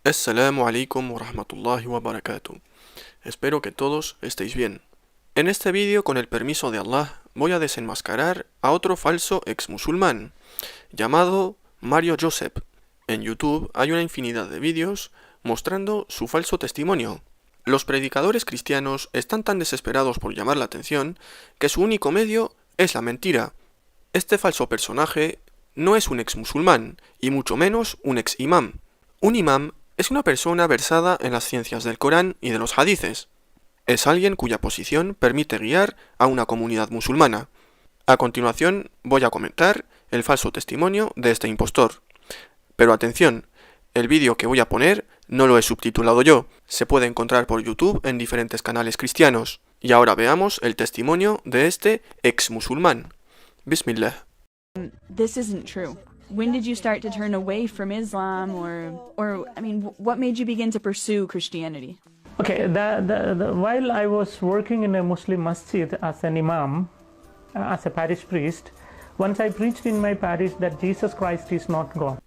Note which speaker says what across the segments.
Speaker 1: Assalamu alaikum wa rahmatullahi wa barakatuh. Espero que todos estéis bien. En este vídeo, con el permiso de Allah, voy a desenmascarar a otro falso ex musulmán, llamado Mario Joseph. En YouTube hay una infinidad de vídeos mostrando su falso testimonio. Los predicadores cristianos están tan desesperados por llamar la atención que su único medio es la mentira. Este falso personaje no es un ex musulmán, y mucho menos un ex imam. Un imam es una persona versada en las ciencias del Corán y de los hadices. Es alguien cuya posición permite guiar a una comunidad musulmana. A continuación voy a comentar el falso testimonio de este impostor. Pero atención, el vídeo que voy a poner no lo he subtitulado yo, se puede encontrar por YouTube en diferentes canales cristianos. Y ahora veamos el testimonio de este ex musulmán. Bismillah.
Speaker 2: This isn't true. When did you start to turn away from Islam, what made you begin to pursue Christianity?
Speaker 3: Okay, while I was working in a Muslim masjid as an imam, as a parish priest, once I preached in my parish that Jesus Christ is not God.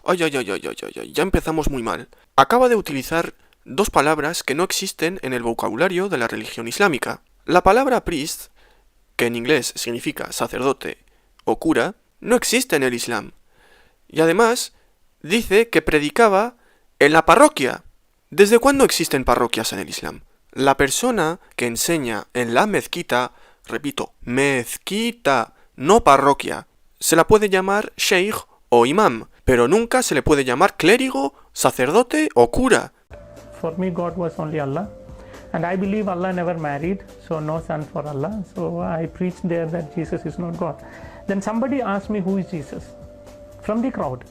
Speaker 1: Ay, ya empezamos muy mal. Acaba de utilizar dos palabras que no existen en el vocabulario de la religión islámica. La palabra priest, que en inglés significa sacerdote o cura, no existe en el Islam. Y además, dice que predicaba en la parroquia. ¿Desde cuándo existen parroquias en el Islam? La persona que enseña en la mezquita, repito, mezquita, no parroquia, se la puede llamar sheikh o imam, pero nunca se le puede llamar clérigo, sacerdote o cura.
Speaker 3: For me, God was only Allah. And I believe Allah never married, so no son for Allah. So I preached there that Jesus is not God. Then somebody asked me, who is Jesus? From the crowd.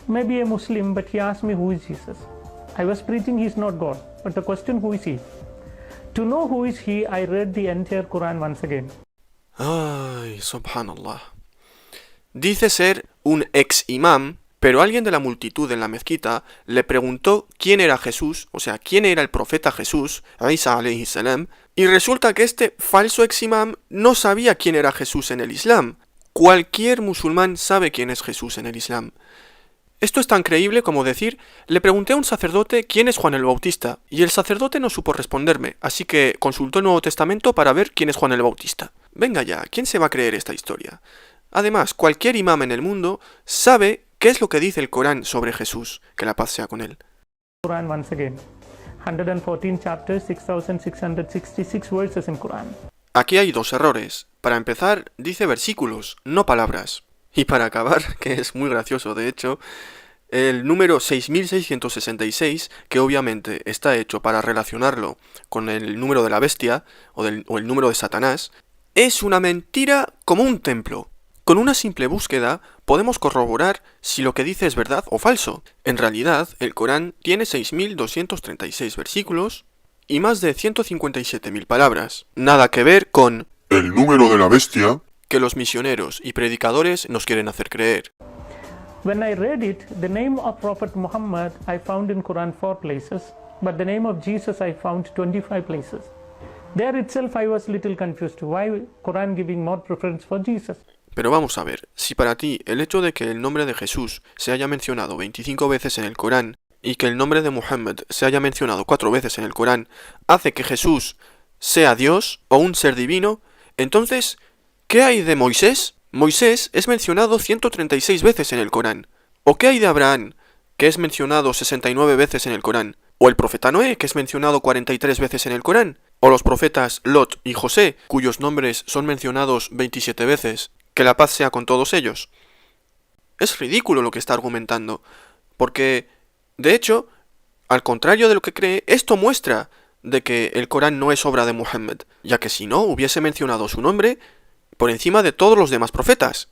Speaker 3: Maybe a Muslim, but he asked me, who is Jesus? I was preaching he is not God. But the question, who is he? To know who is he, I read the entire Quran once again.
Speaker 1: Ay, subhanallah. Dice ser un ex imam, pero alguien de la multitud en la mezquita le preguntó quién era Jesús, o sea, quién era el profeta Jesús, Isa alayhi salam, y resulta que este falso ex imam no sabía quién era Jesús en el Islam. Cualquier musulmán sabe quién es Jesús en el Islam. Esto es tan creíble como decir, le pregunté a un sacerdote quién es Juan el Bautista, y el sacerdote no supo responderme, así que consultó el Nuevo Testamento para ver quién es Juan el Bautista. Venga ya, ¿quién se va a creer esta historia? Además, cualquier imam en el mundo sabe qué es lo que dice el Corán sobre Jesús, que la paz sea con él.
Speaker 3: Quran once again. 114 chapters, 6,666 verses in Quran.
Speaker 1: Aquí hay dos errores. Para empezar, dice versículos, no palabras. Y para acabar, que es muy gracioso de hecho, el número 6666, que obviamente está hecho para relacionarlo con el número de la bestia o el número de Satanás, es una mentira como un templo. Con una simple búsqueda podemos corroborar si lo que dice es verdad o falso. En realidad, el Corán tiene 6236 versículos y más de 157.000 palabras. Nada que ver con
Speaker 4: el número de la bestia
Speaker 1: que los misioneros y predicadores nos quieren hacer creer.
Speaker 3: When I read it, the name of Prophet Muhammad I found in Quran 4 places, but the name of Jesus I found 25 places. There itself I was little confused. Why Quran giving more preference for Jesus?
Speaker 1: Pero vamos a ver, si para ti el hecho de que el nombre de Jesús se haya mencionado 25 veces en el Corán y que el nombre de Muhammad se haya mencionado 4 veces en el Corán hace que Jesús sea Dios o un ser divino, entonces, ¿qué hay de Moisés? Moisés es mencionado 136 veces en el Corán. ¿O qué hay de Abraham, que es mencionado 69 veces en el Corán? ¿O el profeta Noé, que es mencionado 43 veces en el Corán? ¿O los profetas Lot y José, cuyos nombres son mencionados 27 veces? Que la paz sea con todos ellos. Es ridículo lo que está argumentando, porque, de hecho, al contrario de lo que cree, esto muestra de que el Corán no es obra de Muhammad, ya que si no, hubiese mencionado su nombre por encima de todos los demás profetas.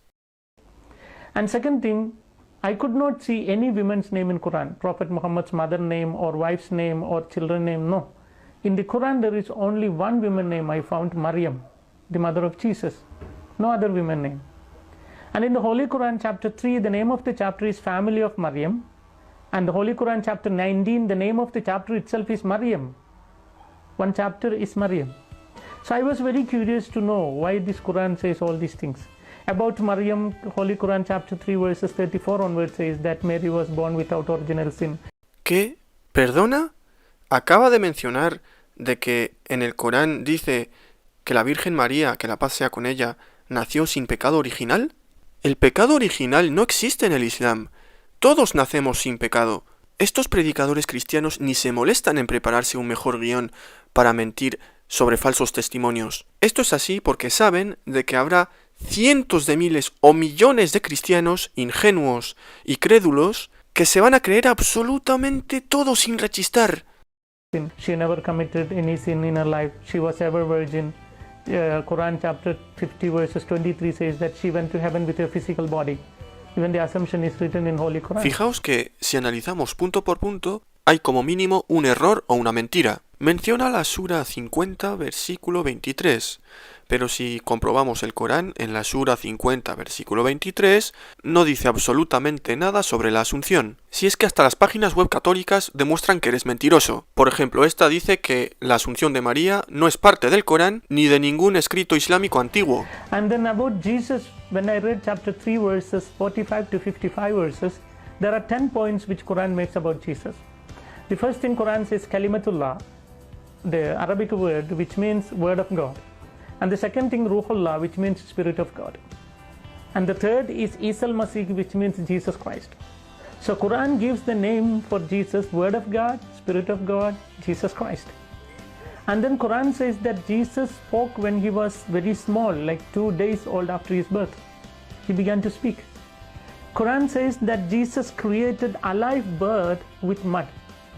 Speaker 3: And second thing, I could not see any woman's name in Quran, Prophet Muhammad's mother name or wife's name or children name, no. In the Quran there is only one woman name I found, Maryam, the mother of Jesus. No other women name. And in the Holy Quran chapter 3, the name of the chapter is Family of Maryam. And the Holy Quran chapter 19, the name of the chapter itself is Maryam. One chapter is Maryam. So I was very curious to know why this Quran says all these things. About Maryam, Holy Quran chapter 3 verses 34 onwards says that Mary was born without original sin.
Speaker 1: ¿Qué? ¿Perdona? Acaba de mencionar de que en el Corán dice que la Virgen María, que la paz sea con ella, nació sin pecado original. El pecado original no existe en el Islam. Todos nacemos sin pecado. Estos predicadores cristianos ni se molestan en prepararse un mejor guión para mentir sobre falsos testimonios. Esto es así porque saben de que habrá cientos de miles o millones de cristianos ingenuos y crédulos que se van a creer absolutamente todo sin rechistar.
Speaker 3: She never committed any sin in her life. She was ever virgin. Quran chapter 50 verses 23 says that she went to heaven with her physical body. Even the assumption is written in Holy Quran.
Speaker 1: Fijaos que, si analizamos punto por punto, hay como mínimo un error o una mentira. Menciona la Sura 50, versículo 23, pero si comprobamos el Corán en la Sura 50, versículo 23, no dice absolutamente nada sobre la Asunción. Si es que hasta las páginas web católicas demuestran que eres mentiroso. Por ejemplo, esta dice que la Asunción de María no es parte del Corán ni de ningún escrito islámico antiguo.
Speaker 3: And then about Jesus, when I read chapter 3 verses 45 to 55 verses, there are 10 points which Quran makes about Jesus. The first thing Quran says Kalimatullah, the Arabic word which means word of God. And the second thing Ruhullah, which means Spirit of God. And the third is Isa al-Masih, which means Jesus Christ. So Quran gives the name for Jesus, Word of God, Spirit of God, Jesus Christ. And then Quran says that Jesus spoke when he was very small, like 2 days old after his birth. He began to speak. Quran says that Jesus created a live bird with mud.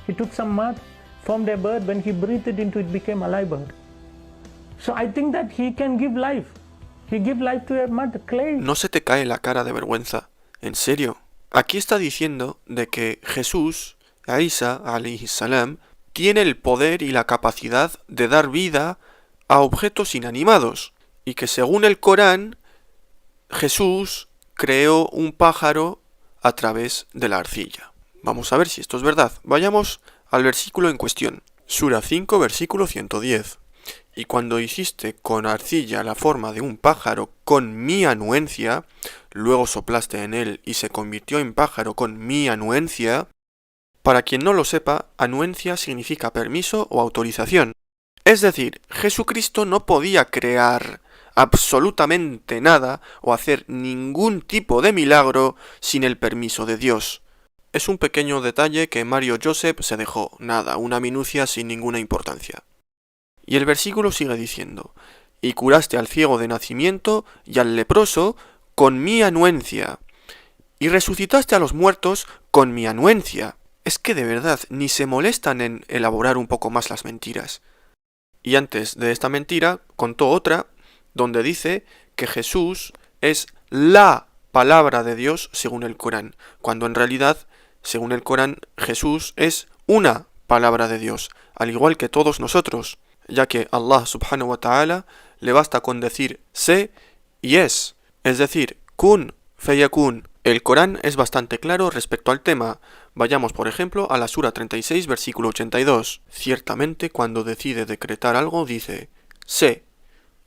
Speaker 3: He took some mud, formed a bird, when he breathed it into it became a live bird. So I think that he can give life. He give life to a mud, clay.
Speaker 1: No se te cae la cara de vergüenza. En serio. Aquí está diciendo de que Jesús, Isa alayhi salam, tiene el poder y la capacidad de dar vida a objetos inanimados. Y que según el Corán, Jesús creó un pájaro a través de la arcilla. Vamos a ver si esto es verdad. Vayamos al versículo en cuestión. Sura 5, versículo 110. Y cuando hiciste con arcilla la forma de un pájaro con mi anuencia, luego soplaste en él y se convirtió en pájaro con mi anuencia. Para quien no lo sepa, anuencia significa permiso o autorización. Es decir, Jesucristo no podía crear absolutamente nada o hacer ningún tipo de milagro sin el permiso de Dios. Es un pequeño detalle que Mario Joseph se dejó, nada, una minucia sin ninguna importancia. Y el versículo sigue diciendo, y curaste al ciego de nacimiento y al leproso con mi anuencia, y resucitaste a los muertos con mi anuencia. Es que de verdad ni se molestan en elaborar un poco más las mentiras. Y antes de esta mentira contó otra, donde dice que Jesús es la palabra de Dios según el Corán, cuando en realidad, según el Corán, Jesús es una palabra de Dios, al igual que todos nosotros, ya que Allah subhanahu wa ta'ala le basta con decir sé y es decir, kun, feyakun. El Corán es bastante claro respecto al tema. Vayamos por ejemplo a la Sura 36 versículo 82. Ciertamente cuando decide decretar algo dice sé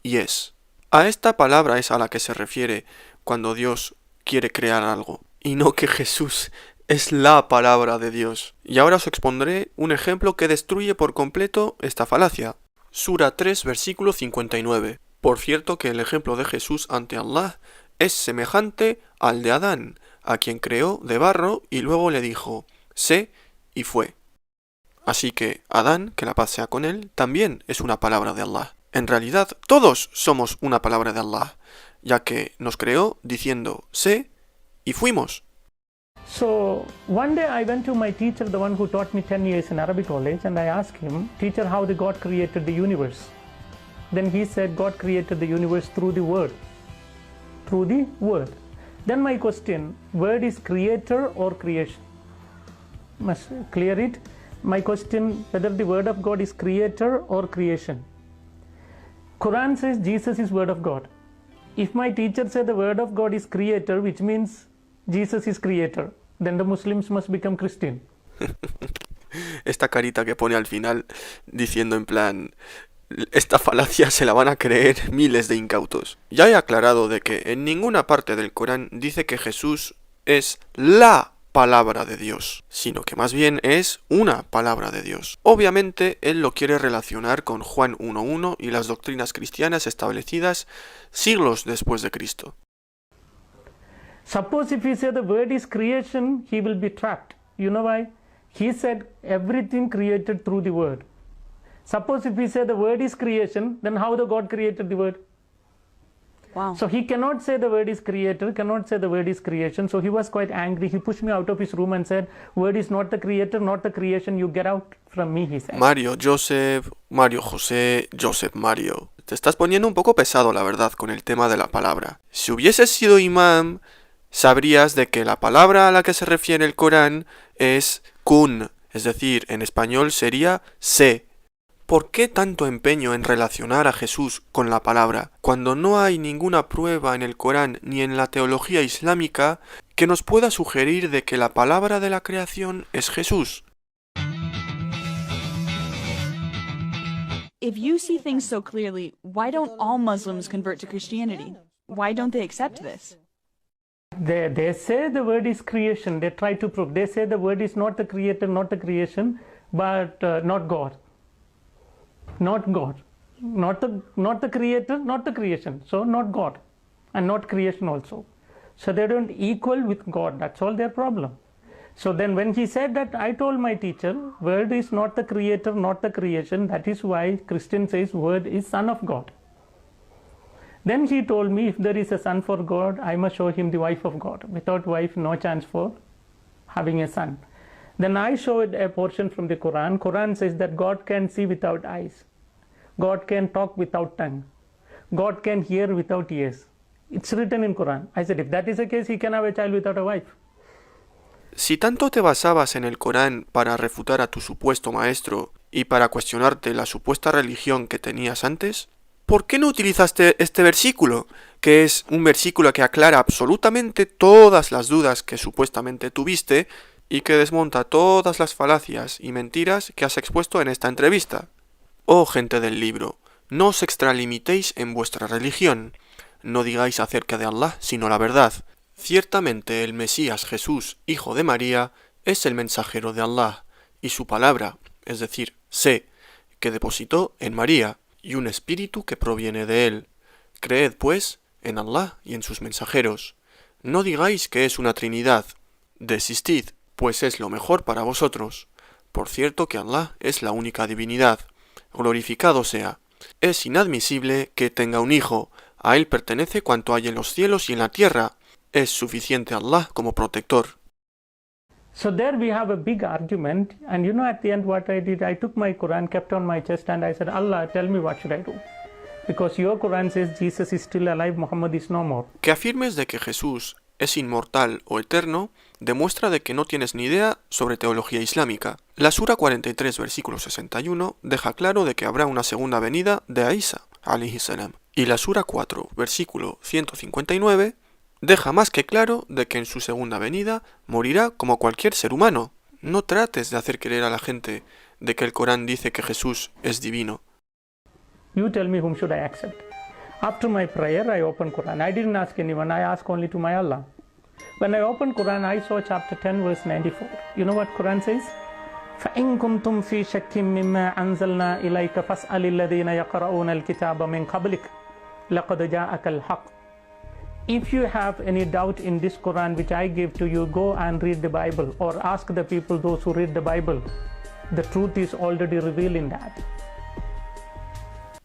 Speaker 1: y es. A esta palabra es a la que se refiere cuando Dios quiere crear algo, y no que Jesús es la palabra de Dios. Y ahora os expondré un ejemplo que destruye por completo esta falacia. Sura 3, versículo 59. Por cierto que el ejemplo de Jesús ante Allah es semejante al de Adán, a quien creó de barro y luego le dijo, sé y fue. Así que Adán, que la paz sea con él, también es una palabra de Allah. En realidad, todos somos una palabra de Allah, ya que nos creó diciendo sé y fuimos.
Speaker 3: So one day I went to my teacher, the one who taught me 10 years in Arabic college, and I asked him, teacher, how did God created the universe? Then he said God created the universe through the word. Through the word. Then my question, word is creator or creation? Must clear it. My question, whether the word of God is creator or creation. Quran says Jesus is word of God. If my teacher said the word of God is creator, which means Jesus is creator, then the Muslims must become Christian.
Speaker 1: Esta carita que pone al final diciendo en plan, esta falacia se la van a creer miles de incautos. Ya he aclarado de que en ninguna parte del Corán dice que Jesús es la palabra de Dios, sino que más bien es una palabra de Dios. Obviamente, él lo quiere relacionar con Juan 1.1 y las doctrinas cristianas establecidas siglos después de Cristo.
Speaker 3: Suppose if he said the word is creation, he will be trapped. You know why? He said everything created through the word. Suppose if he said the word is creation, then how the God created the word?
Speaker 2: Wow.
Speaker 3: So he cannot say the word is creator, cannot say the word is creation. So he was quite angry. He pushed me out of his room and said, word is not the creator, not the creation. You get out from me, he said.
Speaker 1: Mario Joseph, Mario José, Joseph Mario. Te estás poniendo un poco pesado, la verdad, con el tema de la palabra. Si hubieses sido imam, sabrías de que la palabra a la que se refiere el Corán es kun, es decir, en español sería sé. ¿Por qué tanto empeño en relacionar a Jesús con la palabra, cuando no hay ninguna prueba en el Corán ni en la teología islámica que nos pueda sugerir de que la palabra de la creación es Jesús?
Speaker 2: If you see things so clearly, why don't all Muslims convert to Christianity? Why don't they accept this?
Speaker 3: They say the word is creation. They try to prove. They say the word is not the creator, not the creation, but not God. Not God. Not the creator, not the creation. So not God. And not creation also. So they don't equal with God. That's all their problem. So then when he said that, I told my teacher, word is not the creator, not the creation. That is why Christian says word is son of God. Then he told me, if there is a son for God, I must show him the wife of God. Without wife, no chance for having a son. Then I showed a portion from the Quran. Quran says that God can see without eyes. God can talk without tongue. God can hear without ears. It's written in Quran. I said, if that is the case, he can have a child without a wife.
Speaker 1: Si tanto te basabas en el Corán para refutar a tu supuesto maestro y para cuestionarte la supuesta religión que tenías antes, ¿por qué no utilizaste este versículo, que es un versículo que aclara absolutamente todas las dudas que supuestamente tuviste y que desmonta todas las falacias y mentiras que has expuesto en esta entrevista? Oh gente del libro, no os extralimitéis en vuestra religión, no digáis acerca de Allah sino la verdad. Ciertamente el Mesías Jesús, hijo de María, es el mensajero de Allah, y su palabra, es decir, sé, que depositó en María, y un espíritu que proviene de él. Creed, pues, en Allah y en sus mensajeros. No digáis que es una trinidad. Desistid, pues es lo mejor para vosotros. Por cierto que Allah es la única divinidad. Glorificado sea. Es inadmisible que tenga un hijo. A él pertenece cuanto hay en los cielos y en la tierra. Es suficiente Allah como protector.
Speaker 3: So there we have a big argument, and you know at the end what I did? I took my Quran, kept on my chest, and I said, Allah, tell me what should I do? Because your Quran says Jesus is still alive, Muhammad is no more.
Speaker 1: Que afirmes de que Jesús es inmortal o eterno demuestra de que no tienes ni idea sobre teología islámica. La Sura 43, versículo 61, deja claro de que habrá una segunda venida de Isa, alayhi salam. Y la Sura 4, versículo 159, deja más que claro de que en su segunda venida morirá como cualquier ser humano. No trates de hacer creer a la gente de que el Corán dice que Jesús es divino.
Speaker 3: You tell me whom should I accept. After my prayer, I opened Quran. I didn't ask anyone. I asked only to my Allah. When I opened Quran, I saw chapter 10, verse 94. You know what Quran says? فَإِن كُنْتُمْ فِي شَكٍّ مِّمَّا أَنزَلْنَا إِلَيْكَ فَاسْأَلِ الَّذِينَ يَقْرَؤُونَ الْكِتَابَ مِنْ قَبْلِكَ لَقَدْ جَاءَكَ الْحَقُّ. If you have any doubt in this Quran which I give to you, go and read the Bible, or ask the people, those who read the Bible. The truth is already revealed in that.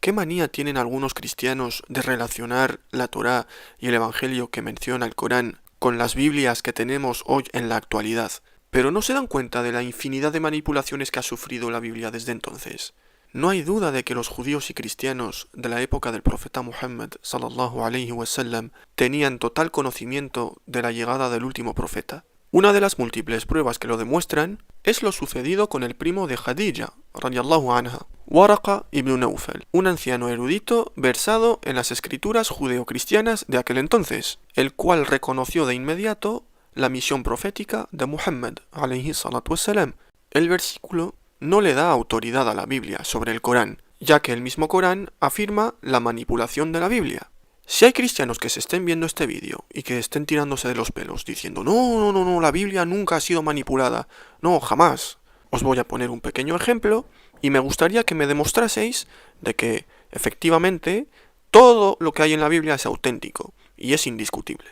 Speaker 1: ¿Qué manía tienen algunos cristianos de relacionar la Torá y el Evangelio que menciona el Corán con las Biblias que tenemos hoy en la actualidad? Pero no se dan cuenta de la infinidad de manipulaciones que ha sufrido la Biblia desde entonces. No hay duda de que los judíos y cristianos de la época del profeta Muhammad sallallahu alayhi wa sallam tenían total conocimiento de la llegada del último profeta. Una de las múltiples pruebas que lo demuestran es lo sucedido con el primo de Khadija, radiyallahu anha, Waraqa ibn Nawfal, un anciano erudito versado en las escrituras judeocristianas de aquel entonces, el cual reconoció de inmediato la misión profética de Muhammad alayhi salatu wassalam. El versículo no le da autoridad a la Biblia sobre el Corán, ya que el mismo Corán afirma la manipulación de la Biblia. Si hay cristianos que se estén viendo este vídeo y que estén tirándose de los pelos diciendo no, la Biblia nunca ha sido manipulada, no, jamás, os voy a poner un pequeño ejemplo y me gustaría que me demostraseis de que, efectivamente, todo lo que hay en la Biblia es auténtico y es indiscutible.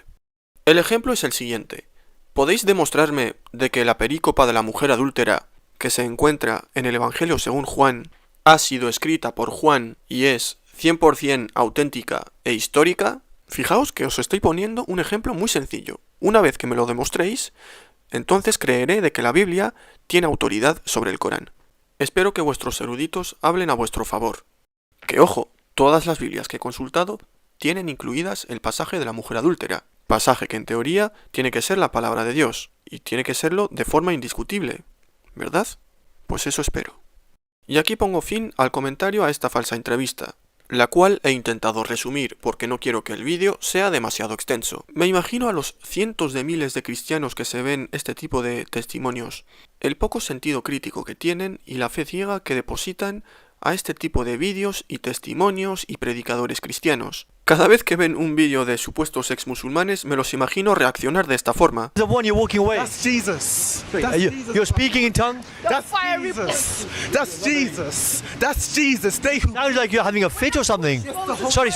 Speaker 1: El ejemplo es el siguiente. ¿Podéis demostrarme de que la perícopa de la mujer adúltera que se encuentra en el Evangelio según Juan ha sido escrita por Juan y es 100% auténtica e histórica? Fijaos que os estoy poniendo un ejemplo muy sencillo. Una vez que me lo demostréis, entonces creeré de que la Biblia tiene autoridad sobre el Corán. Espero que vuestros eruditos hablen a vuestro favor. Que ojo, todas las Biblias que he consultado tienen incluidas el pasaje de la mujer adúltera, pasaje que en teoría tiene que ser la palabra de Dios, y tiene que serlo de forma indiscutible, ¿verdad? Pues eso espero. Y aquí pongo fin al comentario a esta falsa entrevista, la cual he intentado resumir porque no quiero que el vídeo sea demasiado extenso. Me imagino a los cientos de miles de cristianos que se ven este tipo de testimonios, el poco sentido crítico que tienen y la fe ciega que depositan a este tipo de vídeos y testimonios y predicadores cristianos. Cada vez que ven un vídeo de supuestos ex musulmanes me los imagino reaccionar de esta forma.
Speaker 5: The one you're walking away.
Speaker 6: That's Jesus.
Speaker 5: You're speaking in tongue?
Speaker 6: That's Jesus. That's Jesus. That's Jesus. They
Speaker 5: Sounds like you're having a fit or something. Sorry.